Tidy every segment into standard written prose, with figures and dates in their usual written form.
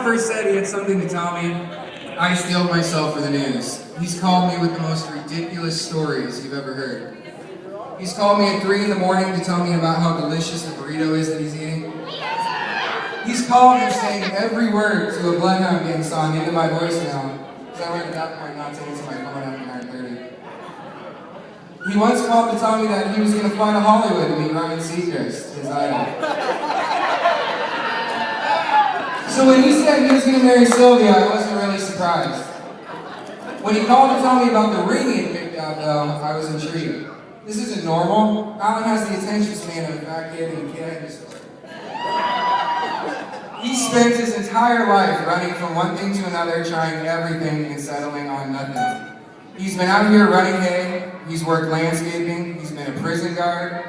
first said he had something to tell me, I steeled myself for the news. He's called me with the most ridiculous stories you've ever heard. He's called me at 3 in the morning to tell me about how delicious the burrito is that he's eating. He's called and saying every word to a Bloodhound Gang song into my voicemail, because I learned at that point not to answer my phone after 9:30. He once called to tell me that he was going to fly to Hollywood to meet Ryan Seacrest, his idol. So when he said he was going to marry Sylvia, I wasn't really surprised. When he called to tell me about the ring he had picked out, though, I was intrigued. This isn't normal. Alan has the attention span of a fat kid in a candy store. He spent his entire life running from one thing to another, trying everything and settling on nothing. He's been out here running hay, he's worked landscaping, he's been a prison guard.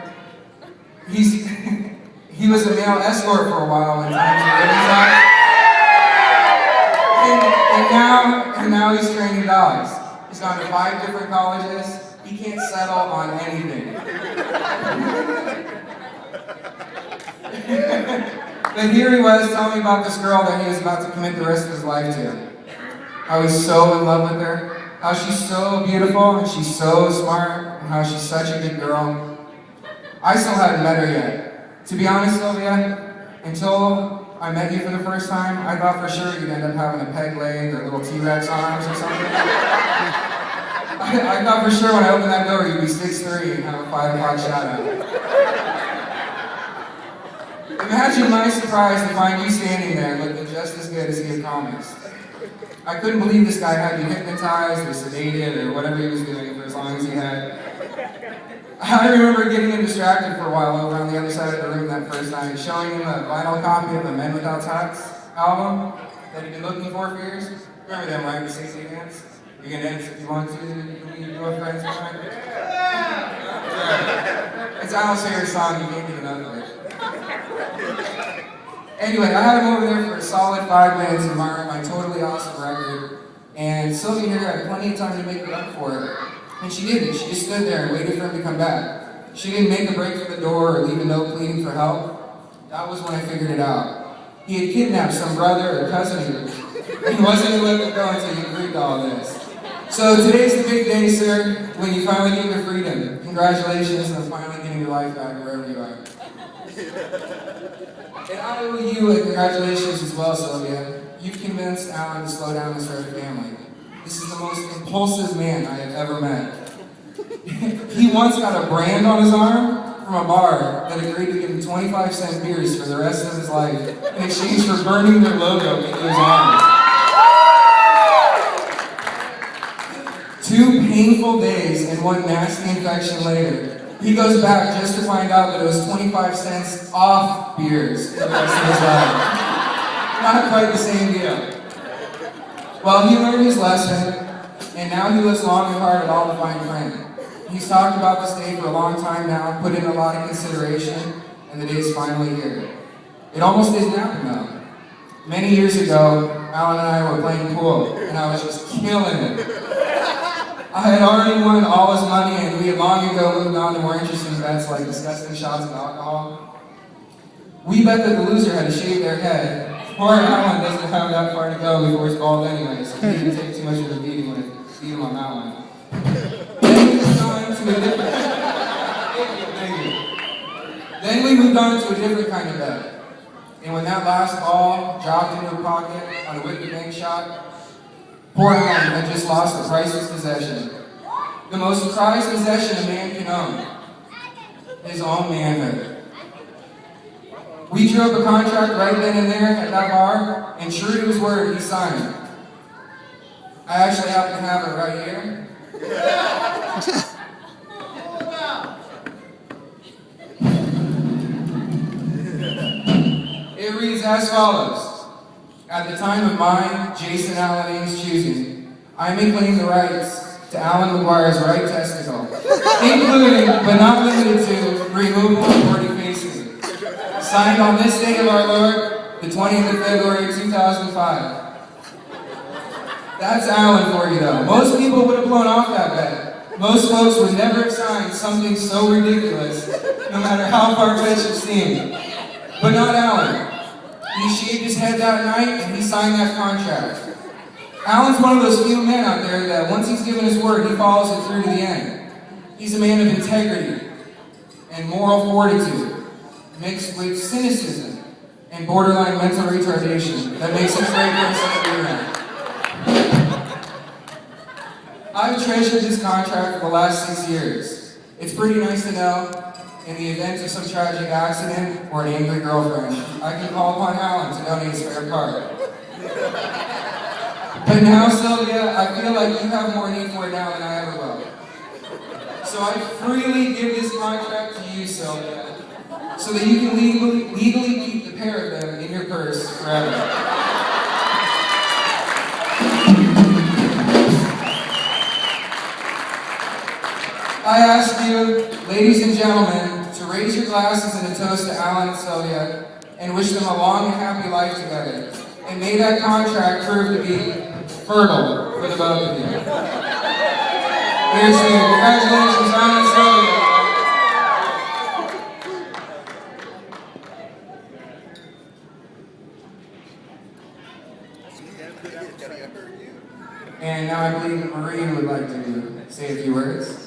He was a male escort for a while when times were really tough. And now he's training dogs. He's gone to 5 different colleges. He can't settle on anything. But here he was telling me about this girl that he was about to commit the rest of his life to. How he's so in love with her. How she's so beautiful and she's so smart. And how she's such a good girl. I still haven't met her yet. To be honest, Sylvia, until I met you for the first time, I thought for sure you'd end up having a peg leg or little T-Rex arms or something. I thought for sure when I opened that door you'd be 6'3" and have a 5 o'clock shadow. Imagine my surprise to find you standing there looking just as good as he had promised. I couldn't believe this guy had you hypnotized or sedated or whatever he was doing for as long as he had. I remember getting him distracted for a while over on the other side of the room that first night, showing him a vinyl copy of the Men Without Hats album that he'd been looking for years. Remember them, right? The 60 dance? You can dance if you want to. You can do a friends tonight. It's Al's favorite song. You can't get enough of it. Anyway, I had him over there for a solid 5 minutes to mark my totally awesome record, and Sylvia here had plenty of time to make it up for it. And she didn't. She just stood there and waited for him to come back. She didn't make a break for the door or leave a note pleading for help. That was when I figured it out. He had kidnapped some brother or cousin of yours, and he wasn't going to let them go until he agreed to all this. So today's the big day, sir, when you finally get your freedom. Congratulations on finally getting your life back wherever you are. And I owe you a congratulations as well, Sylvia. You've convinced Alan to slow down and start a family. This is the most impulsive man I have ever met. He once got a brand on his arm from a bar that agreed to give him 25-cent beers for the rest of his life in exchange for burning their logo into his arm. 2 painful days and 1 nasty infection later, he goes back just to find out that it was 25 cents off beers for the rest of his life. Not quite the same deal. Well, he learned his lesson, and now he looks long and hard at all the fine print. He's talked about this day for a long time now, put in a lot of consideration, and the day's finally here. It almost didn't happen though. Many years ago, Alan and I were playing pool, and I was just killing it. I had already won all his money, and we had long ago moved on to more interesting bets like disgusting shots of alcohol. We bet that the loser had to shave their head. Poor Alan doesn't have that far to go before he's bald anyway, so he didn't take too much of a beating when I beat him on that one. Then we moved on to a different kind of bet. And when that last ball dropped into her pocket on a wicked bank shot, poor Alan had just lost a priceless possession. The most prized possession a man can own. His own manhood. We drew up a contract right then and there at that bar, and true to his word, he signed. I actually happen to have it right here. It reads as follows. At the time of mine, Jason Allen Ames choosing, I may claim the rights to Alan McGuire's right testicle, including, but not limited to, removal of 40 faces. Signed on this day of our Lord, the 20th of February, 2005. That's Alan for you, though. Most people would have blown off that bet. Most folks would never have signed something so ridiculous, no matter how far-fetched it seemed. But not Alan. He shaved his head that night and he signed that contract. Alan's one of those few men out there that once he's given his word, he follows it through to the end. He's a man of integrity and moral fortitude, mixed with cynicism and borderline mental retardation that makes him a great person to be around. I've treasured this contract for the last 6 years. It's pretty nice to know, in the event of some tragic accident or an angry girlfriend, I can call upon Alan to donate a spare part. But now, Sylvia, I feel like you have more need for it now than I ever will. So I freely give this contract to you, Sylvia, so that you can legally keep the pair of them in your purse forever. I ask you, ladies and gentlemen, to raise your glasses in a toast to Alan and Sylvia and wish them a long and happy life together. And may that contract prove to be fertile for the both of you. Here's to you. Congratulations, Alan and Sylvia. And now I believe Marie would like to say a few words.